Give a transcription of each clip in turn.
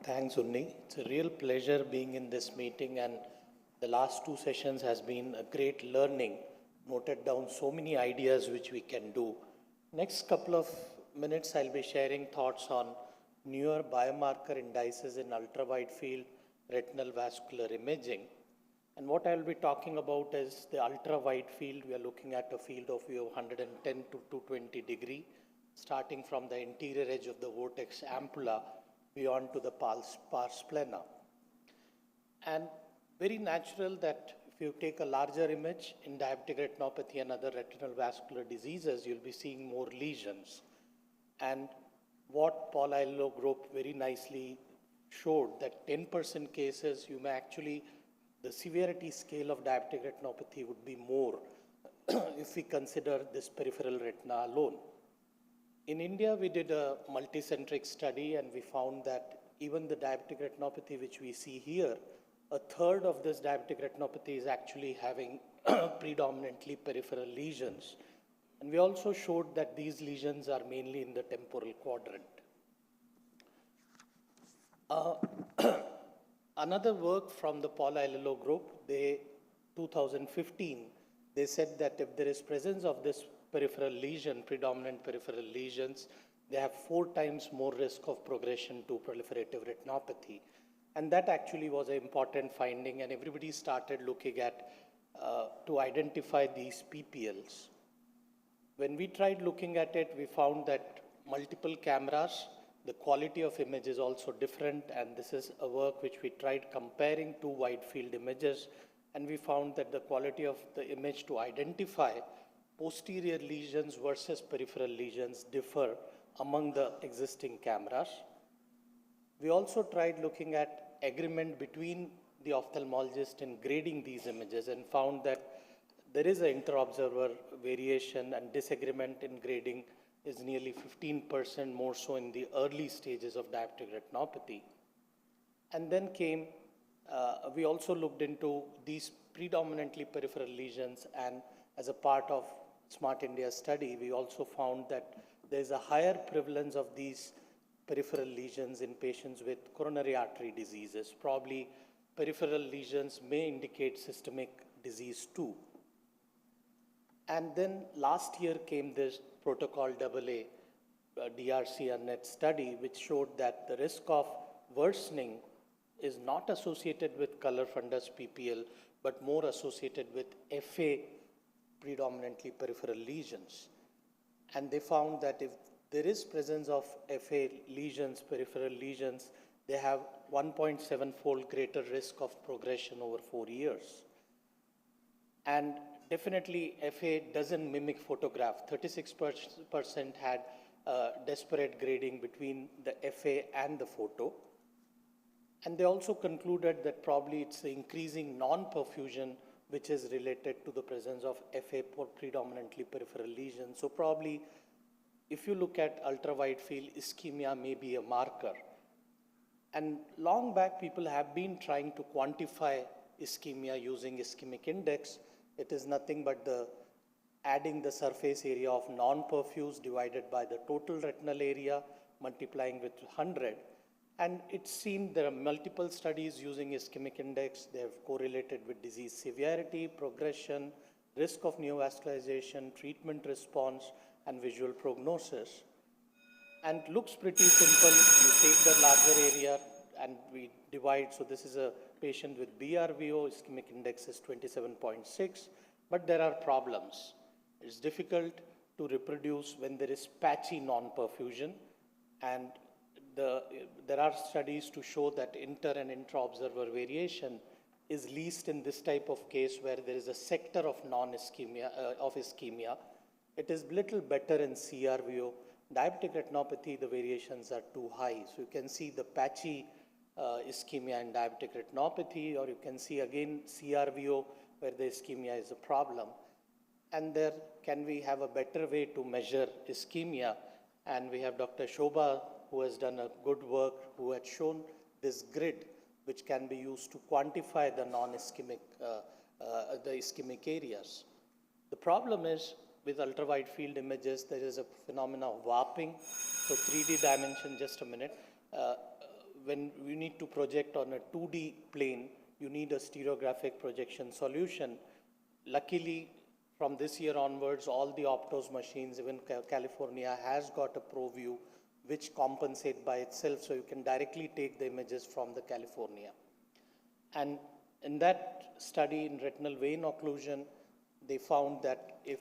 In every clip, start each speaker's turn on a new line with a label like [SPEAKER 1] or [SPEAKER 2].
[SPEAKER 1] Thanks, Unni. It's a real pleasure being in this meeting, and the last two sessions has been a great learning. Noted down so many ideas which we can do. Next couple of minutes, I'll be sharing thoughts on newer biomarker indices in ultra-wide field retinal vascular imaging. And what I'll be talking about is the ultra-wide field. We are looking at a field of view of 110 to 220 degree, starting from the interior edge of the vortex ampulla beyond to the pars plana. And very natural that if you take a larger image in diabetic retinopathy and other retinal vascular diseases, you'll be seeing more lesions. And what Paul Aillo group very nicely showed that 10% cases, you may actually, the severity scale of diabetic retinopathy would be more if we consider this peripheral retina alone. In India, we did a multicentric study and we found that even the diabetic retinopathy which we see here, a third of this diabetic retinopathy is actually having predominantly peripheral lesions. And we also showed that these lesions are mainly in the temporal quadrant. Another work from the Paul Aillo group, 2015, they said that if there is presence of this peripheral lesion, predominant peripheral lesions, they have 4 times more risk of progression to proliferative retinopathy. And that actually was an important finding, and everybody started looking at to identify these PPLs. When we tried looking at it, we found that multiple cameras, the quality of image is also different, and this is a work which we tried comparing 2 wide field images, and we found that the quality of the image to identify posterior lesions versus peripheral lesions differ among the existing cameras. We also tried looking at agreement between the ophthalmologist in grading these images and found that there is an inter-observer variation, and disagreement in grading is nearly 15% more so in the early stages of diabetic retinopathy. And then we also looked into these predominantly peripheral lesions, and as a part of Smart India study, we also found that there is a higher prevalence of these peripheral lesions in patients with coronary artery diseases. Probably peripheral lesions may indicate systemic disease too. And then last year came this protocol AA DRC and NET study, which showed that the risk of worsening is not associated with color fundus PPL, but more associated with FA, predominantly peripheral lesions. And they found that if there is presence of FA lesions, peripheral lesions, they have 1.7-fold greater risk of progression over 4 years. And definitely FA doesn't mimic photograph. 36% had disparate grading between the FA and the photo. And they also concluded that probably it's the increasing non-perfusion which is related to the presence of FA for predominantly peripheral lesions. So probably if you look at ultra-wide field, ischemia may be a marker. And long back, people have been trying to quantify ischemia using ischemic index. It is nothing but adding the surface area of non-perfused divided by the total retinal area, multiplying with 100. And it seemed there are multiple studies using ischemic index. They have correlated with disease severity, progression, risk of neovascularization, treatment response, and visual prognosis. And it looks pretty simple. You take the larger area and we divide. So this is a patient with BRVO, ischemic index is 27.6, but there are problems. It's difficult to reproduce when there is patchy non-perfusion, and there are studies to show that inter and intra-observer variation is least in this type of case where there is a sector of non-ischemia, of ischemia. It is little better in CRVO. Diabetic retinopathy, the variations are too high. So you can see the patchy ischemia in diabetic retinopathy, or you can see again CRVO where the ischemia is a problem. And there can we have a better way to measure ischemia. And we have Dr. Shobha, who has done a good work, who had shown this grid, which can be used to quantify the non-ischemic, the ischemic areas. The problem is with ultra-wide field images, there is a phenomenon of warping. So 3D dimension, just a minute. when you need to project on a 2D plane, you need a stereographic projection solution. Luckily, from this year onwards, all the Optos machines, even California, has got a ProView which compensate by itself, so you can directly take the images from the California. And in that study in retinal vein occlusion, they found that if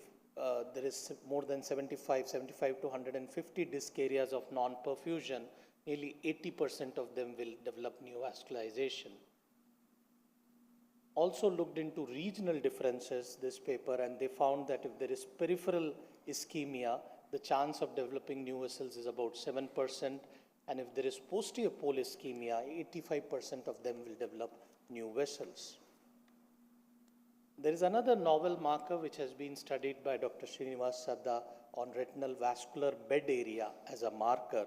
[SPEAKER 1] there is more than 75 to 150 disc areas of non-perfusion, nearly 80% of them will develop neovascularization. Also looked into regional differences, this paper, and they found that if there is peripheral ischemia, the chance of developing new vessels is about 7%, and if there is posterior pole ischemia, 85% of them will develop new vessels. There is another novel marker which has been studied by Dr. Srinivas Sadda on retinal vascular bed area as a marker.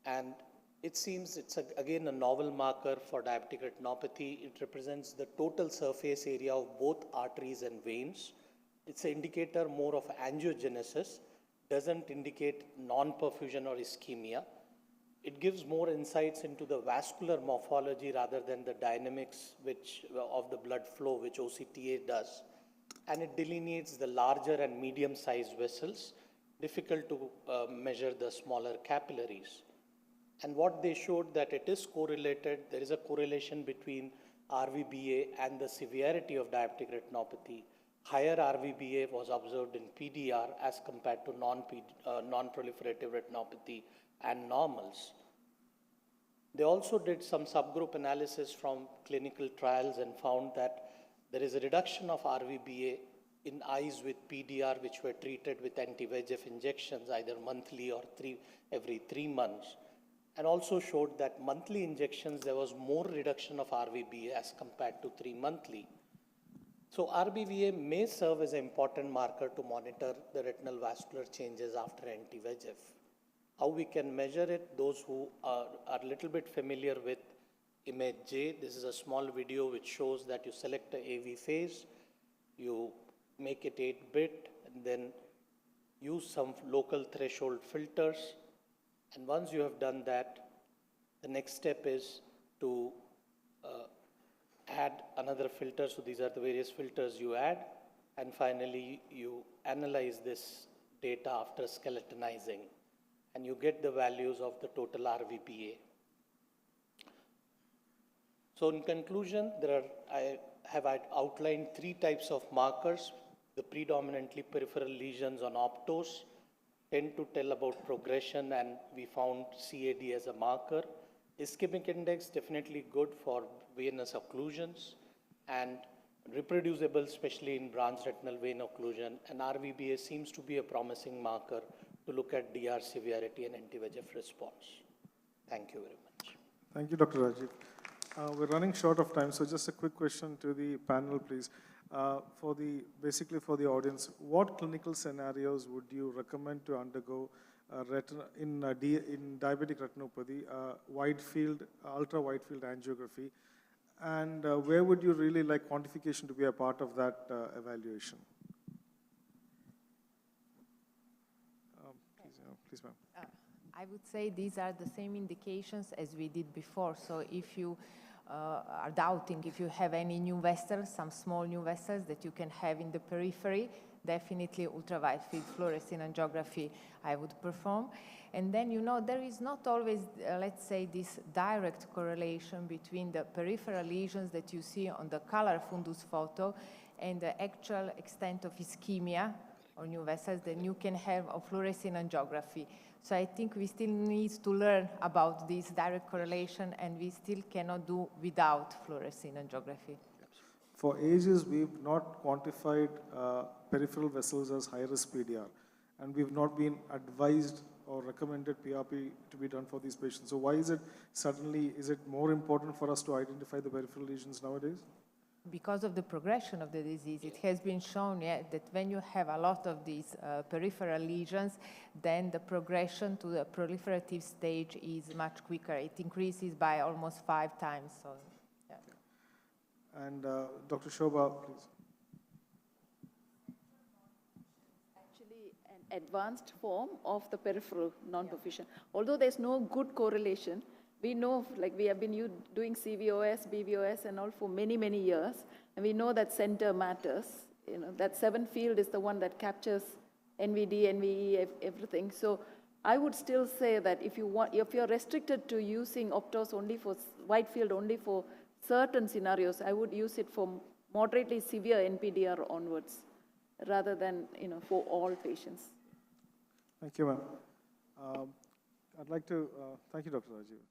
[SPEAKER 1] And it seems it's again a novel marker for diabetic retinopathy. It represents the total surface area of both arteries and veins. It's an indicator more of angiogenesis, doesn't indicate non-perfusion or ischemia. It gives more insights into the vascular morphology rather than the dynamics of the blood flow, which OCTA does. And it delineates the larger and medium-sized vessels, difficult to measure the smaller capillaries. And what they showed that it is correlated, there is a correlation between RVBA and the severity of diabetic retinopathy. Higher RVBA was observed in PDR as compared to non-proliferative retinopathy and normals. They also did some subgroup analysis from clinical trials and found that there is a reduction of RVBA in eyes with PDR which were treated with anti-VEGF injections either monthly or every 3 months, and also showed that monthly injections there was more reduction of RVBA as compared to 3 monthly. So RVBA may serve as an important marker to monitor the retinal vascular changes after anti-VEGF. How we can measure it, those who are a little bit familiar with image J, this is a small video which shows that you select a AV phase, you make it 8-bit, and then use some local threshold filters. And once you have done that, the next step is to add another filter. So these are the various filters you add. And finally, you analyze this data after skeletonizing. And you get the values of the total RVBA. So in conclusion, I have outlined 3 types of markers. The predominantly peripheral lesions on optos tend to tell about progression, and we found CAD as a marker. Ischemic index definitely good for venous occlusions and reproducible, especially in branch retinal vein occlusion, and RVBA seems to be a promising marker to look at DR severity and anti-VEGF response. Thank you very much.
[SPEAKER 2] Thank you, Dr. Rajiv. We're running short of time, so just a quick question to the panel, please. Basically for the audience, what clinical scenarios would you recommend to undergo in diabetic retinopathy, wide field, ultra wide field angiography, and where would you really like quantification to be a part of that evaluation? Please, ma'am.
[SPEAKER 3] I would say these are the same indications as we did before. So if you are doubting if you have any new vessels, some small new vessels that you can have in the periphery, definitely ultraviolet field fluorescein angiography I would perform. And then, you know, there is not always, let's say, this direct correlation between the peripheral lesions that you see on the color fundus photo and the actual extent of ischemia or new vessels that you can have of fluorescein angiography. So I think we still need to learn about this direct correlation, and we still cannot do without fluorescein angiography.
[SPEAKER 2] For ages, we've not quantified peripheral vessels as high-risk PDR, and we've not been advised or recommended PRP to be done for these patients. So why is it more important for us to identify the peripheral lesions nowadays?
[SPEAKER 3] Because of the progression of the disease. It has been shown that when you have a lot of these peripheral lesions, then the progression to the proliferative stage is much quicker. It increases by almost 5 times. So, yeah.
[SPEAKER 2] And Dr. Shobha, please.
[SPEAKER 4] Actually, an advanced form of the peripheral non-perfusion. Although there's no good correlation we know, like we have been doing CVOS, BVOS and all for many, many years, and we know that center matters. You know, that 7 field is the one that captures NVD, NVE, everything. So I would still say that if you're restricted to using Optos only for wide field only for certain scenarios, I would use it for moderately severe NPDR onwards, rather than, you know, for all patients.
[SPEAKER 2] Thank you, ma'am. I'd like to thank you, Dr. Rajiv.